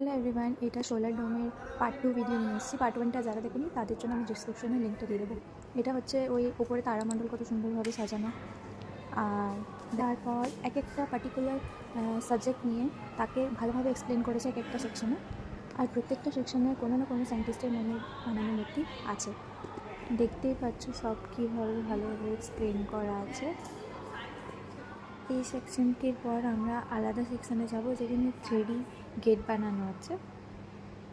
Hello everyone, এটা solar ডোমের part 2 video নিয়ে এসেছি। পার্ট 1টা যারা দেখুনি তাদের জন্য আমি ডিসক্রিপশনে লিঙ্কটা দিয়ে দেবো। এটা হচ্ছে ওই উপরে তারামণ্ডল কত সুন্দরভাবে সাজানো, আর তারপর এক একটা পার্টিকুলার সাবজেক্ট নিয়ে তাকে ভালোভাবে এক্সপ্লেন করেছে এক একটা সেকশনে, আর প্রত্যেকটা সেকশনের কোনো না কোনো সায়েন্টিস্টের বানানো মূর্তি আছে। দেখতেই পাচ্ছ সব কীভাবে ভালোভাবে এক্সপ্লেন করা আছে। এই সেকশনটির পর আমরা আলাদা সেকশনে যাব যেখানে 3D গেট বানানো আছে।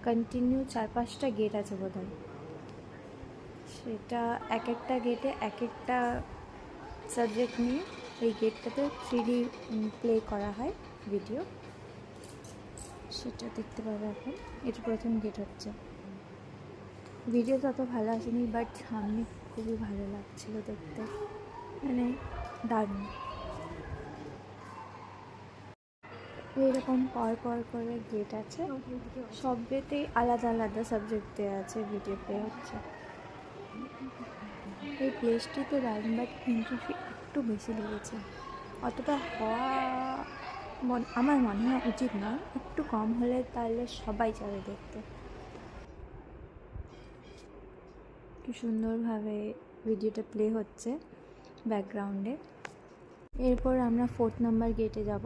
কন্টিনিউ 4-5টা গেট আছে বোধহয়, সেটা এক একটা গেটে এক একটা সাবজেক্ট নিয়ে এই গেটটাতে 3D প্লে করা হয় ভিডিও, সেটা দেখতে পাবে এখন। এটা প্রথম গেট হচ্ছে। ভিডিও তত ভালো আসেনি, বাট সামনে খুবই ভালো লাগছিল দেখতে, মানে দারুণ। এরকম পর করে গেট আছে, সব গেটেই আলাদা আলাদা সাবজেক্ট দেওয়া আছে, ভিডিও প্লে হচ্ছে। এই প্লেসটি তো দারুণ, বাট এন্ট্রি ফি একটু বেশি লেগেছে। অতটা হওয়া আমার মনে হয় উচিত নয়, একটু কম হলে তাহলে সবাই যাবে দেখতে। কি সুন্দরভাবে ভিডিওটা প্লে হচ্ছে ব্যাকগ্রাউন্ডে। এরপর আমরা 4 নাম্বার গেটে যাব,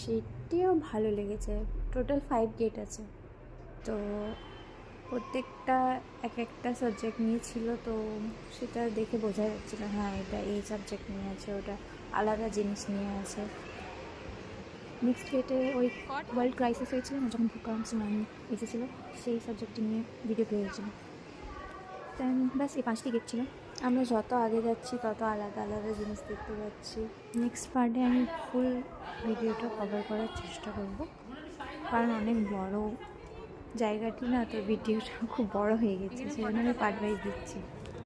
সেটিও ভালো লেগেছে। টোটাল 5 গেট আছে, তো প্রত্যেকটা এক একটা সাবজেক্ট নিয়ে ছিল, তো সেটা দেখে বোঝা যাচ্ছিলো হ্যাঁ এটা এই সাবজেক্ট নিয়ে আছে, ওটা আলাদা জিনিস নিয়ে আছে। নেক্সট গেটে ওই ওয়ার্ল্ড ক্রাইসিস হয়েছিল না, যখন ভূকম্প সুনামি এসেছিলো, সেই সাবজেক্টটি নিয়ে ভিডিও প্লে হয়েছিল। দেন ব্যাস এই 5টি গেট ছিল। আমরা যত আগে যাচ্ছি তত আলাদা আলাদা জিনিস দেখতে পাচ্ছি। নেক্সট পার্টে আমি ফুল ভিডিওটা কভার করার চেষ্টা করব, কারণ অনেক বড় জায়গাটি না, তো ভিডিওটা খুব বড় হয়ে গেছে, সেই জন্য আমি পার্ট ওয়াইজ দিচ্ছি।